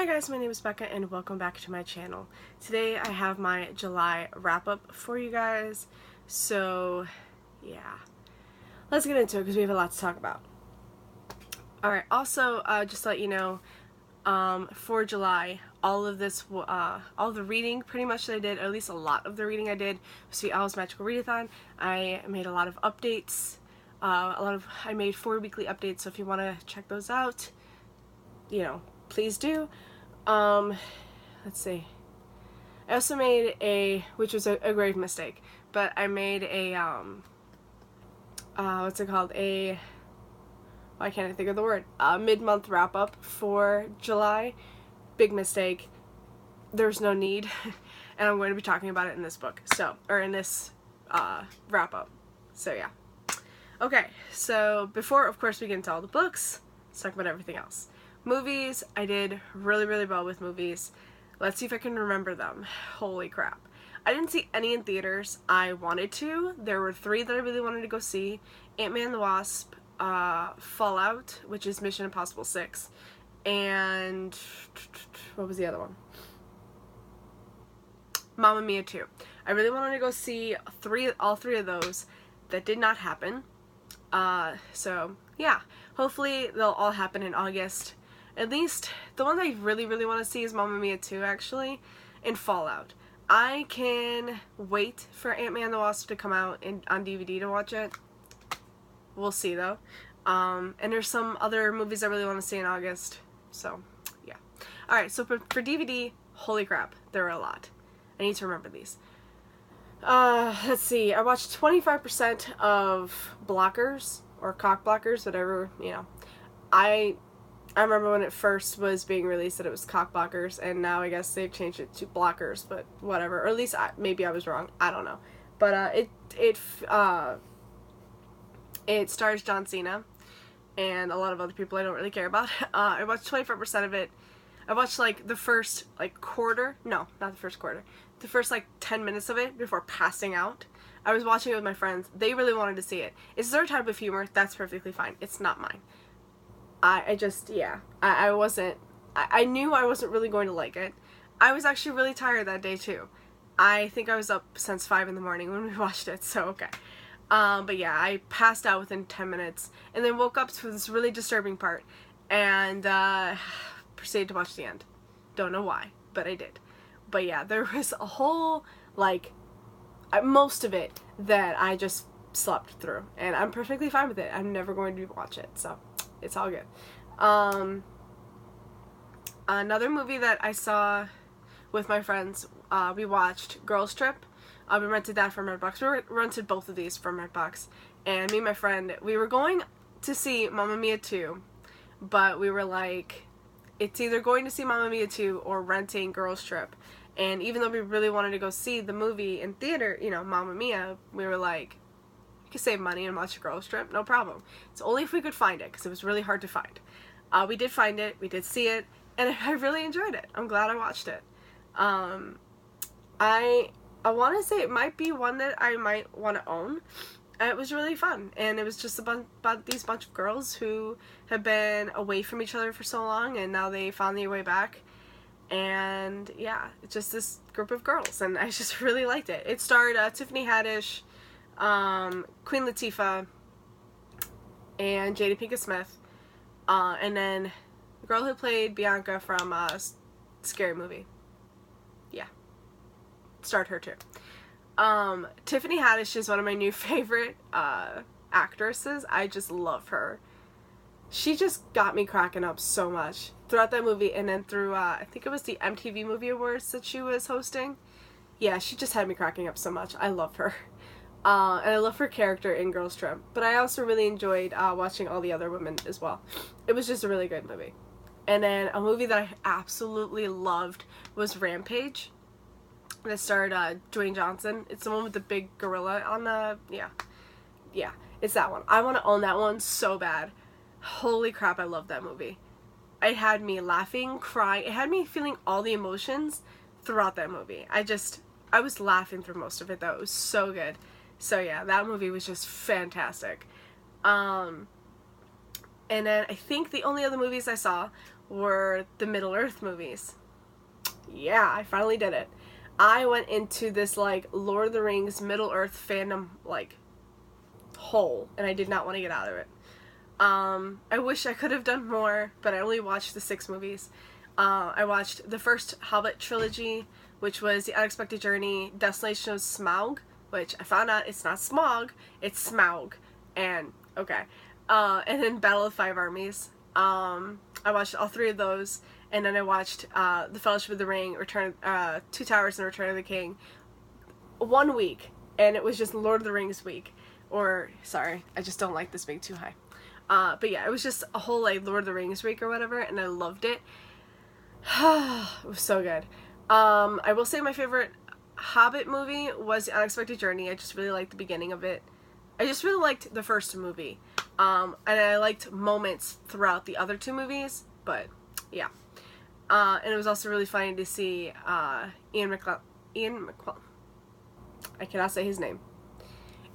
Hi guys, my name is Becca and welcome back to my channel. Today I have my July wrap-up for you guys. So yeah, let's get into it because we have a lot to talk about. Alright, also just to let you know, for July, all of the reading pretty much that I did, or at least a lot of the reading I did, was the O.W.L.S Magical Readathon. I made a lot of updates. I made 4 weekly updates, so if you want to check those out, you know, please do. Let's see. I also made which was a grave mistake, but I made what's it called? Why can't I think of the word? Mid-month wrap-up for July. Big mistake. There's no need. And I'm going to be talking about it in this book. Or in this, wrap-up. So yeah. Okay, so before, of course, we get into all the books, let's talk about everything else. Movies, I did really well with movies. Let's see if I can remember them. Holy crap. I didn't see any in theaters. I wanted to. There were 3 that I really wanted to go see. Ant-Man and the Wasp, Fallout, which is Mission Impossible 6, and what was the other one? Mamma Mia 2. I really wanted to go see all three of those. That did not happen. So yeah, hopefully they'll all happen in August. At least, the one I really want to see is Mamma Mia 2, actually, and Fallout. I can wait for Ant-Man and the Wasp to come out on DVD to watch it. We'll see, though. And there's some other movies I really want to see in August. So, yeah. Alright, so for DVD, holy crap, there are a lot. I need to remember these. Let's see. I watched 25% of Blockers, or Cock Blockers, whatever, you know. I remember when it first was being released that it was Cock Blockers, and now I guess they've changed it to Blockers, but whatever. Or at least maybe I was wrong. I don't know. But it stars John Cena and a lot of other people I don't really care about. I watched 25% of it. I watched like the first quarter. No, not the first quarter. The first 10 minutes of it before passing out. I was watching it with my friends. They really wanted to see it. It's their type of humor. That's perfectly fine. It's not mine. I knew I wasn't really going to like it. I was actually really tired that day too. I think I was up since 5 in the morning when we watched it, so okay. But yeah, I passed out within 10 minutes and then woke up to this really disturbing part and proceeded to watch the end. Don't know why, but I did. But yeah, there was a whole, most of it that I just slept through, and I'm perfectly fine with it. I'm never going to watch it, so it's all good. Another movie that I saw with my friends, we watched Girls Trip. We rented that from Redbox. We rented both of these from Redbox. And me and my friend, we were going to see Mamma Mia 2, but we were like, it's either going to see Mamma Mia 2 or renting Girls Trip. And even though we really wanted to go see the movie in theater, you know, Mamma Mia, we were like, we could save money and watch a Girls Trip, no problem. It's only if we could find it, because it was really hard to find. We did find it, we did see it, and I really enjoyed it. I'm glad I watched it. I want to say it might be one that I might want to own. It was really fun, and it was just about these bunch of girls who have been away from each other for so long, and now they found their way back. And yeah, it's just this group of girls, and I just really liked it. It starred Tiffany Haddish, Queen Latifah, and Jada Pinkett Smith, and then the girl who played Bianca from Scary Movie. Yeah, starred her too. Tiffany Haddish is one of my new favorite actresses. I just love her. She just got me cracking up so much throughout that movie, and then through I think it was the MTV Movie Awards that she was hosting. Yeah, she just had me cracking up so much. I love her. And I love her character in Girls Trip. But I also really enjoyed watching all the other women as well. It was just a really good movie. And then a movie that I absolutely loved was Rampage. That starred Dwayne Johnson. It's the one with the big gorilla on the... Yeah, it's that one. I want to own that one so bad. Holy crap, I love that movie. It had me laughing, crying. It had me feeling all the emotions throughout that movie. I was laughing through most of it, though. It was so good. So yeah, that movie was just fantastic. And then I think the only other movies I saw were the Middle-earth movies. Yeah, I finally did it. I went into this, like, Lord of the Rings Middle-earth fandom, like, hole, and I did not want to get out of it. I wish I could have done more, but I only watched the 6 movies. I watched the first Hobbit trilogy, which was The Unexpected Journey, Destination of Smaug, which I found out it's not Smog, it's Smaug, and, okay. And then Battle of the Five Armies. I watched all 3 of those, and then I watched The Fellowship of the Ring, Two Towers, and Return of the King 1 week, and it was just Lord of the Rings week. Or, sorry, I just don't like this being too high. But yeah, it was just a whole, like, Lord of the Rings week or whatever, and I loved it. It was so good. I will say my favorite Hobbit movie was The Unexpected Journey. I just really liked the beginning of it. I just really liked the first movie. And I liked moments throughout the other 2 movies, but yeah. And it was also really funny to see Ian McKellen. I cannot say his name.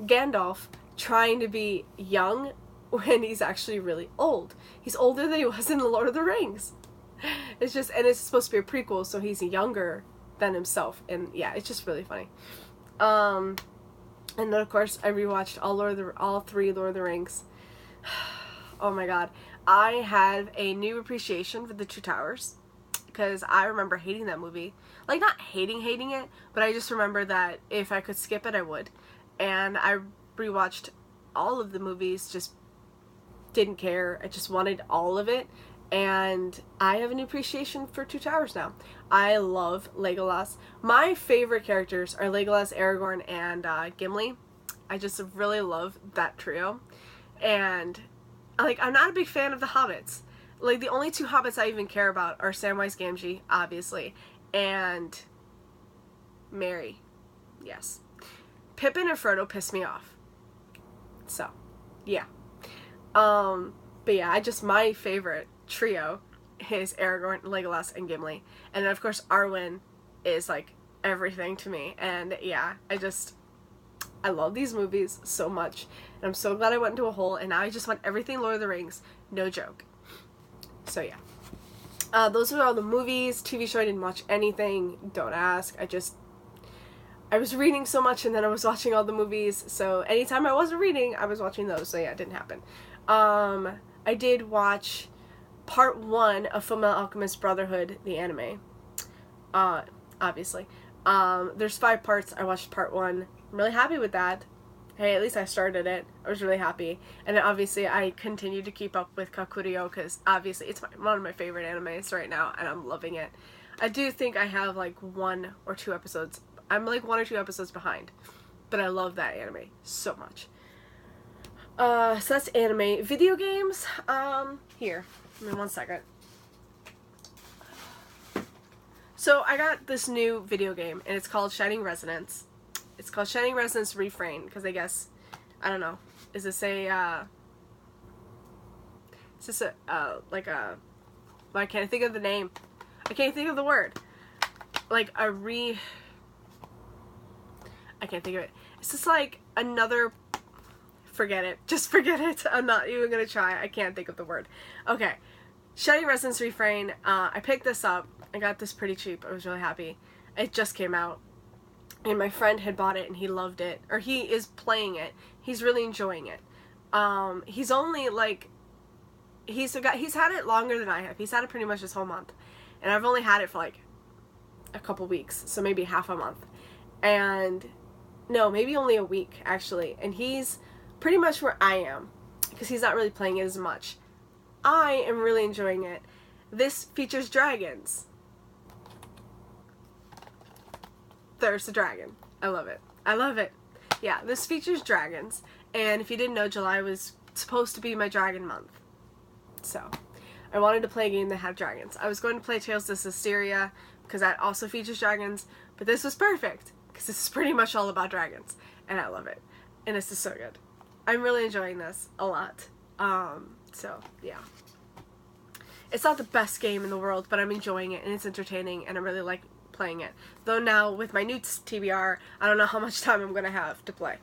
Gandalf trying to be young when he's actually really old. He's older than he was in The Lord of the Rings. It's just, and it's supposed to be a prequel, so he's younger than himself, and yeah, it's just really funny. And then of course I rewatched all 3 Lord of the Rings. Oh my god, I have a new appreciation for the Two Towers, because I remember hating that movie. Like, not hating it, but I just remember that if I could skip it, I would. And I rewatched all of the movies, just didn't care. I just wanted all of it. And I have an appreciation for Two Towers now. I love Legolas. My favorite characters are Legolas, Aragorn, and Gimli. I just really love that trio. And, like, I'm not a big fan of the Hobbits. Like, the only 2 Hobbits I even care about are Samwise Gamgee, obviously, and Merry. Yes. Pippin and Frodo piss me off. So, yeah. But yeah, my favorite trio is Aragorn, Legolas, and Gimli. And then, of course, Arwen is, like, everything to me. And yeah, I love these movies so much. And I'm so glad I went into a hole, and now I just want everything Lord of the Rings. No joke. So yeah. Those were all the movies. TV show, I didn't watch anything. Don't ask. I was reading so much, and then I was watching all the movies. So anytime I wasn't reading, I was watching those. So yeah, it didn't happen. I did watch part 1 of Fullmetal Alchemist Brotherhood, the anime. Obviously. There's 5 parts. I watched part 1. I'm really happy with that. Hey, at least I started it. I was really happy. And then obviously I continued to keep up with Kakuryou, because obviously it's one of my favorite animes right now, and I'm loving it. I do think I have like 1 or 2 episodes. I'm like 1 or 2 episodes behind. But I love that anime so much. So that's anime. Video games, here. Give me 1 second. So I got this new video game, and it's called Shining Resonance. It's called Shining Resonance Refrain, because I guess, I don't know, is this a, is this like a, well, I can't think of the name. I can't think of the word. Like I can't think of it. It's just like another, forget it. Just forget it. I'm not even gonna try. I can't think of the word. Okay. Shining Resonance Refrain. I picked this up. I got this pretty cheap. I was really happy. It just came out. And my friend had bought it and he loved it. Or he is playing it. He's really enjoying it. He's only like, he's had it longer than I have. He's had it pretty much this whole month. And I've only had it for like a couple weeks. So maybe half a month. And no, maybe only a week actually. And he's pretty much where I am. Because he's not really playing it as much. I am really enjoying it. This features dragons. There's a dragon. I love it. I love it. Yeah, this features dragons. And if you didn't know, July was supposed to be my dragon month. So, I wanted to play a game that had dragons. I was going to play Tales of Systeria, because that also features dragons. But this was perfect, because this is pretty much all about dragons. And I love it. And this is so good. I'm really enjoying this a lot. So, yeah. It's not the best game in the world, but I'm enjoying it, and it's entertaining, and I really like playing it. Though now, with my new TBR, I don't know how much time I'm going to have to play.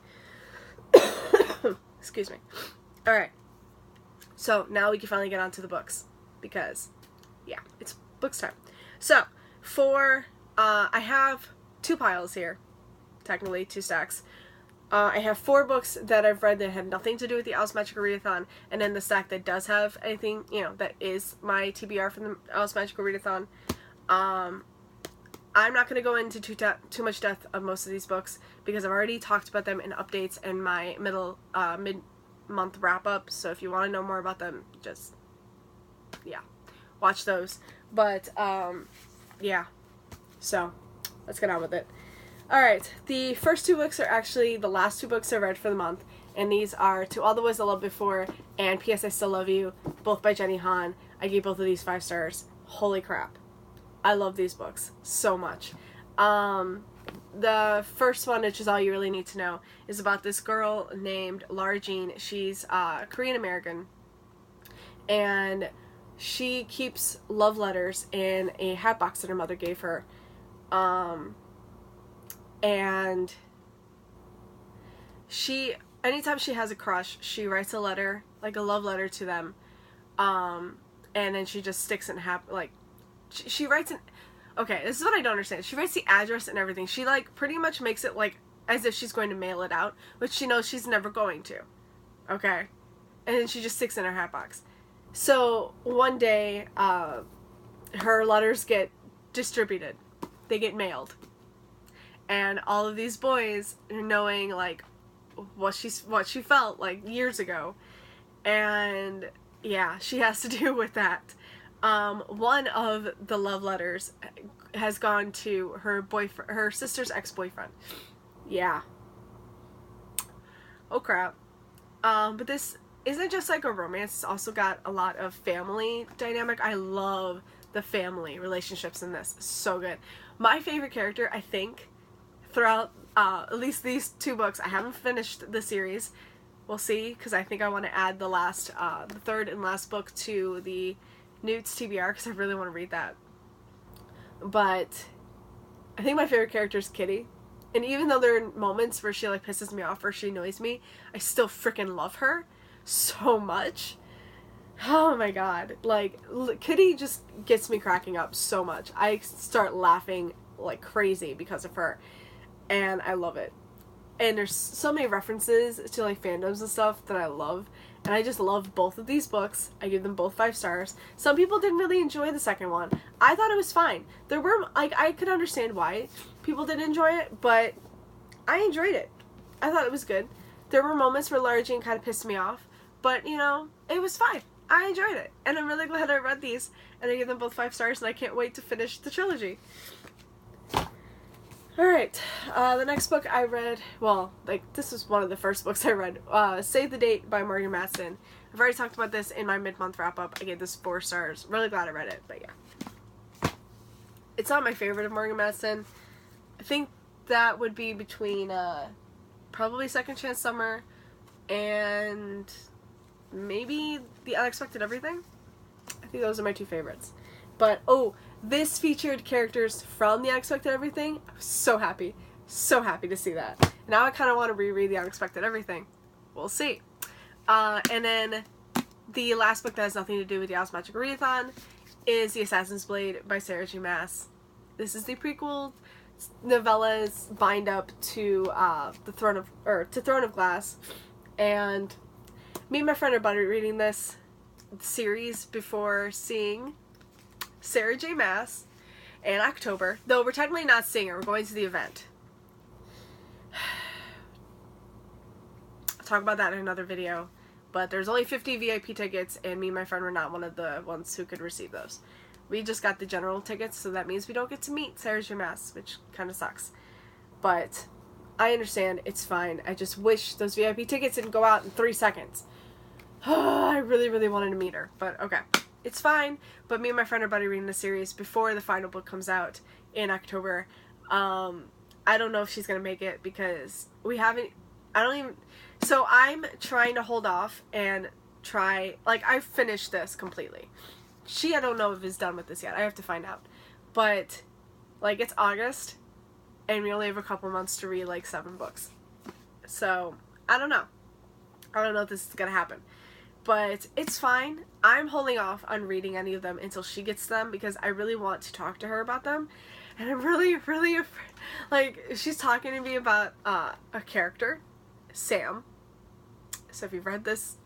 Excuse me. Alright. So, now we can finally get on to the books. Because, yeah, it's books time. So, for, I have 2 piles here, technically 2 stacks. I have 4 books that I've read that had nothing to do with the O.W.L.S Magical Readathon, and then the stack that does have anything, you know, that is my TBR from the O.W.L.S Magical Readathon. I'm not going to go into too much depth of most of these books because I've already talked about them in updates and my mid-month wrap-up, so if you want to know more about them, just, yeah, watch those. But, yeah, so let's get on with it. Alright, the first 2 books are actually the last 2 books I read for the month, and these are To All the Boys I Loved Before and P.S. I Still Love You, both by Jenny Han. I gave both of these 5 stars. Holy crap. I love these books so much. The first one, which is all you really need to know, is about this girl named Lara Jean. She's Korean American, and she keeps love letters in a hat box that her mother gave her. And anytime she has a crush, she writes a letter, like a love letter to them, and then she just sticks it in she writes okay, this is what I don't understand. She writes the address and everything. She, like, pretty much makes it, like, as if she's going to mail it out, which she knows she's never going to, okay? And then she just sticks it in her hat box. So, one day, her letters get distributed. They get mailed. And all of these boys, knowing, like, what she felt, like, years ago. And, yeah, she has to deal with that. One of the love letters has gone to her sister's ex-boyfriend. Yeah. Oh, crap. But this isn't just, like, a romance. It's also got a lot of family dynamic. I love the family relationships in this. So good. My favorite character, I think, throughout at least these 2 books, I haven't finished the series. We'll see, because I think I want to add the third and last book to the Newt's TBR, because I really want to read that. But I think my favorite character is Kitty. And even though there are moments where she, like, pisses me off or she annoys me, I still freaking love her so much. Oh my god. Like, Kitty just gets me cracking up so much. I start laughing like crazy because of her. And I love it. And there's so many references to, like, fandoms and stuff that I love. And I just love both of these books. I give them both 5 stars. Some people didn't really enjoy the second one. I thought it was fine. There were, like, I could understand why people didn't enjoy it, but I enjoyed it. I thought it was good. There were moments where Lara Jean kind of pissed me off, but, you know, it was fine. I enjoyed it. And I'm really glad I read these, and I give them both 5 stars, and I can't wait to finish the trilogy. Alright, the next book I read, well, like, this was one of the first books I read, Save the Date by Morgan Matson. I've already talked about this in my mid-month wrap-up. I gave this 4 stars. Really glad I read it, but yeah. It's not my favorite of Morgan Matson. I think that would be between, probably Second Chance Summer and maybe The Unexpected Everything. I think those are my 2 favorites. But, oh, this featured characters from The Unexpected Everything. I was so happy to see that. Now I kind of want to reread The Unexpected Everything. We'll see. And then the last book that has nothing to do with the O.W.L.S Magical Readathon is The Assassin's Blade by Sarah J. Maas. This is the prequel novellas bind up to Throne of Glass, and me and my friend are about reading this series before seeing Sarah J. Maas in October, though we're technically not seeing her. We're going to the event. I'll talk about that in another video, but there's only 50 VIP tickets, and me and my friend were not one of the ones who could receive those. We just got the general tickets, so that means we don't get to meet Sarah J. Maas, which kind of sucks. But I understand, it's fine. I just wish those VIP tickets didn't go out in 3 seconds. I really, really wanted to meet her, but okay. It's fine, but me and my friend are about to read the series before the final book comes out in October. I don't know if she's going to make it because so I'm trying to hold off and I've finished this completely. I don't know if is done with this yet. I have to find out. But, like, it's August, and we only have a couple months to read, like, 7 books. So, I don't know. I don't know if this is going to happen. but it's fine. I'm holding off on reading any of them until she gets them because I really want to talk to her about them. And I'm really, really afraid. Like, she's talking to me about a character, Sam. So if you've read this,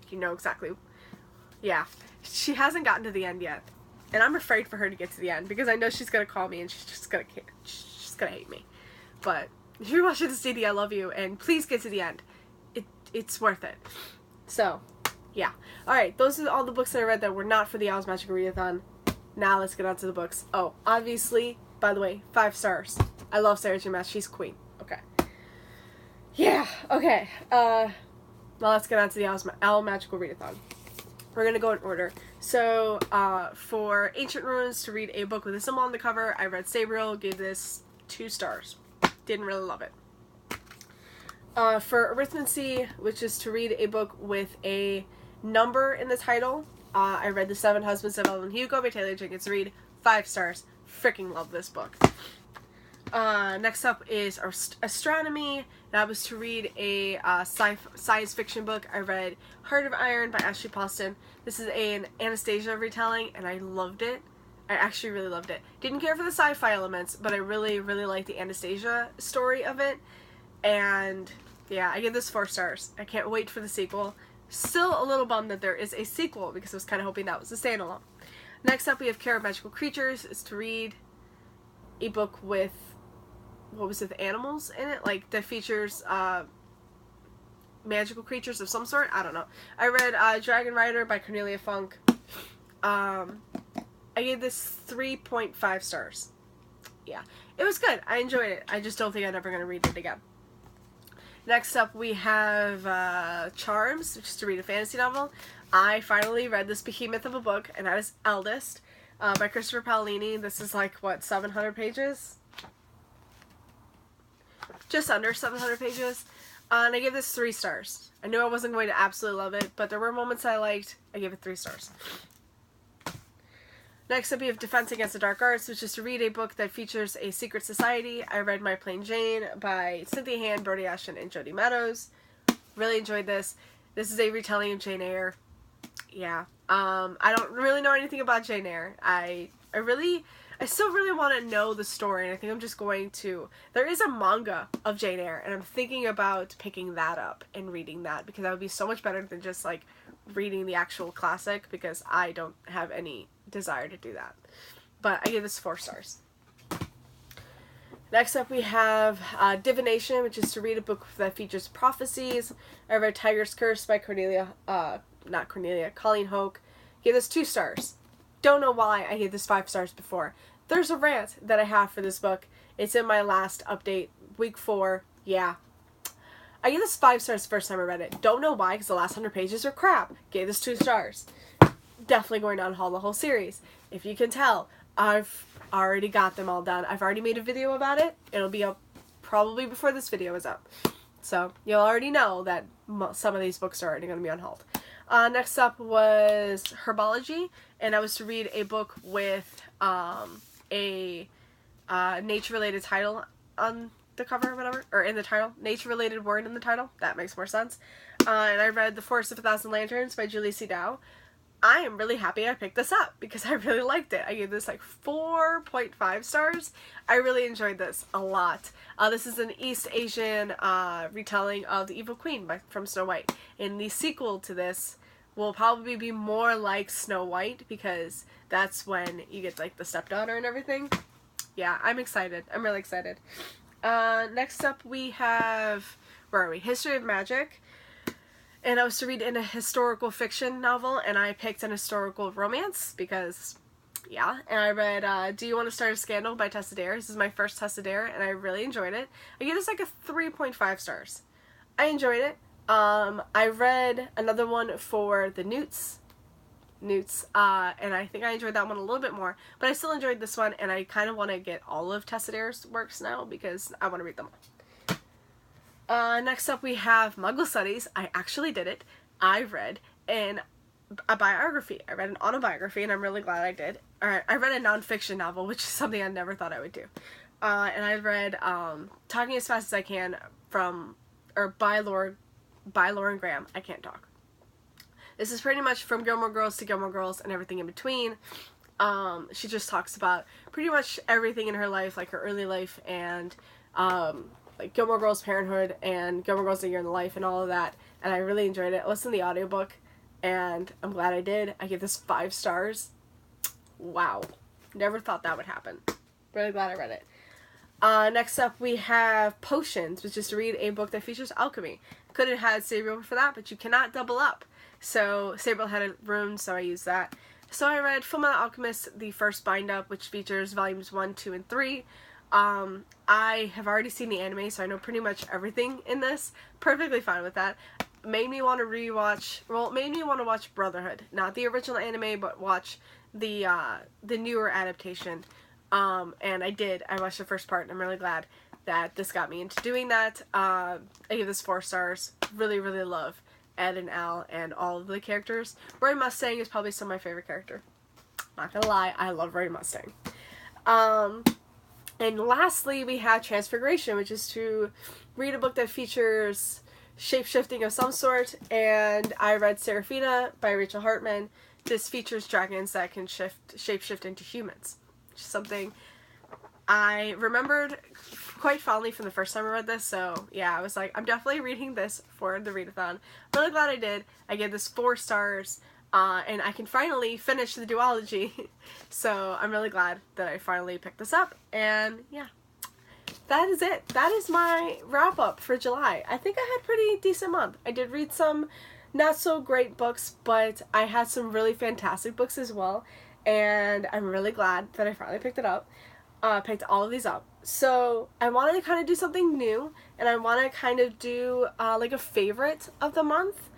you know exactly. Yeah. She hasn't gotten to the end yet. And I'm afraid for her to get to the end because I know she's going to call me and she's just going to hate me. But if you're watching this, Dee, I love you. And please get to the end. It's worth it. So, yeah. Alright, those are all the books that I read that were not for the O.W.L.S Magical Readathon. Now let's get on to the books. Oh, obviously, by the way, 5 stars. I love Sarah J. Maas. She's queen. Okay. Yeah, okay. Now let's get on to the O.W.L Magical Readathon. We're going to go in order. So, for Ancient Ruins, to read a book with a symbol on the cover, I read Sabriel, gave this 2 stars. Didn't really love it. For Arithmancy, which is to read a book with a number in the title, I read The Seven Husbands of Evelyn Hugo by Taylor Jenkins Reid. 5 stars. Freaking love this book. Next up is Astronomy. That was to read a science fiction book. I read Heart of Iron by Ashley Poston. This is an Anastasia retelling, and I loved it. I actually really loved it. Didn't care for the sci-fi elements, but I really, really liked the Anastasia story of it. And yeah, I give this 4 stars. I can't wait for the sequel. Still a little bummed that there is a sequel because I was kind of hoping that was a standalone. Next up, we have Care of Magical Creatures. Is to read a book with, what was it, the animals in it? Like, that features magical creatures of some sort? I don't know. I read Dragon Rider by Cornelia Funk. I gave this 3.5 stars. Yeah. It was good. I enjoyed it. I just don't think I'm ever going to read it again. Next up, we have Charms, which is to read a fantasy novel. I finally read this behemoth of a book, and that is Eldest, by Christopher Paolini. This is like, what, 700 pages? Just under 700 pages. And I gave this 3 stars. I knew I wasn't going to absolutely love it, but there were moments I liked. I gave it 3 stars. Next up, we have Defense Against the Dark Arts, which is to read a book that features a secret society. I read My Plain Jane by Cynthia Hand, Brody Ashton, and Jody Meadows. Really enjoyed this. This is a retelling of Jane Eyre. Yeah. I don't really know anything about Jane Eyre. I still really want to know the story, and I think I'm just going to... There is a manga of Jane Eyre, and I'm thinking about picking that up and reading that, because that would be so much better than just, like, reading the actual classic, because I don't have any desire to do that. But I give this 4 stars. Next up, we have Divination, which is to read a book that features prophecies. I read Tiger's Curse by Colleen Hoke. Gave this 2 stars. Don't know why I gave this 5 stars before. There's a rant that I have for this book. It's in my last update, week 4. Yeah. I gave this 5 stars the first time I read it. Don't know why, because the last 100 pages are crap. Gave this 2 stars. Definitely going to unhaul the whole series. If you can tell, I've already got them all done. I've already made a video about it. It'll be up probably before this video is up. So you'll already know that some of these books are already going to be unhauled. Next up was Herbology, and I was to read a book with a nature-related title on the cover or whatever, or in the title. Nature-related word in the title. That makes more sense. And I read The Forest of a Thousand Lanterns by Julie C. Dow. I am really happy I picked this up because I really liked it. I gave this like 4.5 stars. I really enjoyed this a lot. This is an East Asian retelling of The Evil Queen from Snow White. And the sequel to this will probably be more like Snow White because that's when you get like the stepdaughter and everything. Yeah, I'm excited. I'm really excited. Next up we have, where are we? History of Magic. And I was to read in a historical fiction novel, and I picked an historical romance because, yeah. And I read Do You Want to Start a Scandal by Tessa Dare. This is my first Tessa Dare, and I really enjoyed it. I gave this like a 3.5 stars. I enjoyed it. I read another one for the Newts, and I think I enjoyed that one a little bit more. But I still enjoyed this one, and I kind of want to get all of Tessa Dare's works now because I want to read them all. Next up we have Muggle Studies. I actually did it. I read a biography. I read an autobiography, and I'm really glad I did. I read a nonfiction novel, which is something I never thought I would do. And I read Talking as Fast as I Can by Lauren Graham. I can't talk. This is pretty much from Gilmore Girls to Gilmore Girls and everything in between. She just talks about pretty much everything in her life, like her early life and like Gilmore Girls parenthood and Gilmore Girls A Year in the Life and all of that. And I really enjoyed it. I listened to the audiobook and I'm glad I did. I give this 5 stars. Wow. Never thought that would happen. Really glad I read it. Next up we have Potions, which is to read a book that features alchemy. Could have had Sabriel for that, but you cannot double up. So Sabriel had a rune, so I used that. So I read Fullmetal Alchemist, the first bind-up, which features volumes 1, 2, and 3. I have already seen the anime, so I know pretty much everything in this. Perfectly fine with that. Made me want to rewatch, well, made me want to watch Brotherhood. Not the original anime, but watch the newer adaptation. And I did. I watched the first part, and I'm really glad that this got me into doing that. I give this 4 stars. Really, really love Ed and Al and all of the characters. Roy Mustang is probably still my favorite character. Not gonna lie, I love Roy Mustang. And lastly, we have Transfiguration, which is to read a book that features shape-shifting of some sort, and I read Seraphina by Rachel Hartman. This features dragons that can shape-shift into humans, which is something I remembered quite fondly from the first time I read this, so yeah, I was like, I'm definitely reading this for the readathon. I'm really glad I did. I gave this 4 stars, and I can finally finish the duology, so I'm really glad that I finally picked this up, and yeah. That is it. That is my wrap-up for July. I think I had a pretty decent month. I did read some not so great books, but I had some really fantastic books as well, and I'm really glad that I finally picked it up. Picked all of these up. So I wanted to kind of do something new, and I want to kind of do like a favorite of the month,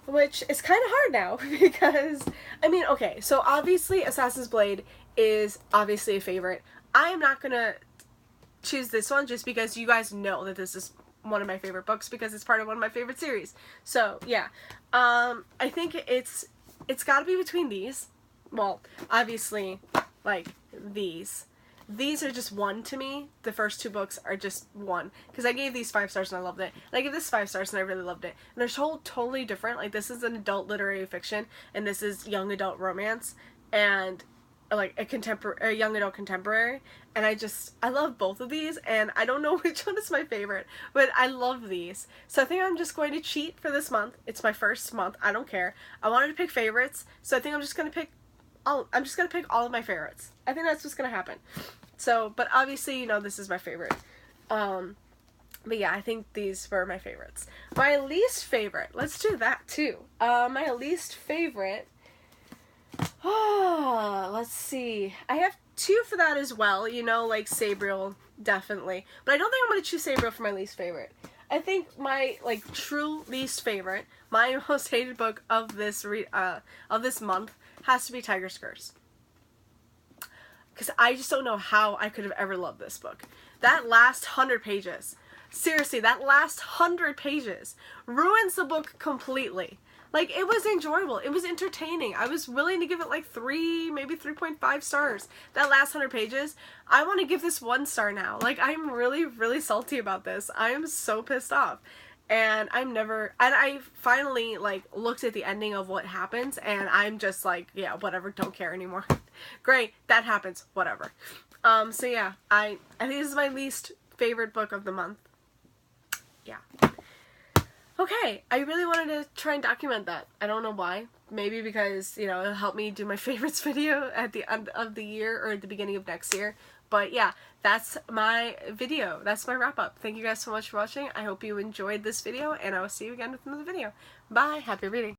which is kind of hard now because, I mean, okay, so obviously Assassin's Blade is obviously a favorite. I am not going to choose this one just because you guys know that this is one of my favorite books because it's part of one of my favorite series. So, yeah. I think it's got to be between these. Well, obviously, like, these. These are just 1 to me. The first 2 books are just 1. Because I gave these 5 stars and I loved it. And I gave this 5 stars and I really loved it. And they're totally different. Like, this is an adult literary fiction. And this is young adult romance. And, like, a young adult contemporary. And I love both of these. And I don't know which one is my favorite. But I love these. So I think I'm just going to cheat for this month. It's my first month. I don't care. I wanted to pick favorites. So I think I'm just going to pick all of my favorites. I think that's what's going to happen. So, but obviously, you know, this is my favorite. But yeah, I think these were my favorites. My least favorite, let's do that too. My least favorite, let's see. I have 2 for that as well, you know, like Sabriel, definitely. But I don't think I'm going to choose Sabriel for my least favorite. I think my, like, true least favorite, my most hated book of this month has to be Tiger's Curse. Because I just don't know how I could have ever loved this book. That last 100 pages, seriously, that last 100 pages ruins the book completely. Like, it was enjoyable. It was entertaining. I was willing to give it like 3, maybe 3.5 stars. That last 100 pages, I want to give this 1 star now. Like, I'm really, really salty about this. I am so pissed off. And I finally, like, looked at the ending of what happens, and I'm just like, yeah, whatever, don't care anymore. Great, that happens, whatever. So yeah, I think this is my least favorite book of the month. Yeah. Okay, I really wanted to try and document that. I don't know why. Maybe because, you know, it'll help me do my favorites video at the end of the year or at the beginning of next year. But yeah, that's my video. That's my wrap up. Thank you guys so much for watching. I hope you enjoyed this video, and I will see you again with another video. Bye. Happy reading.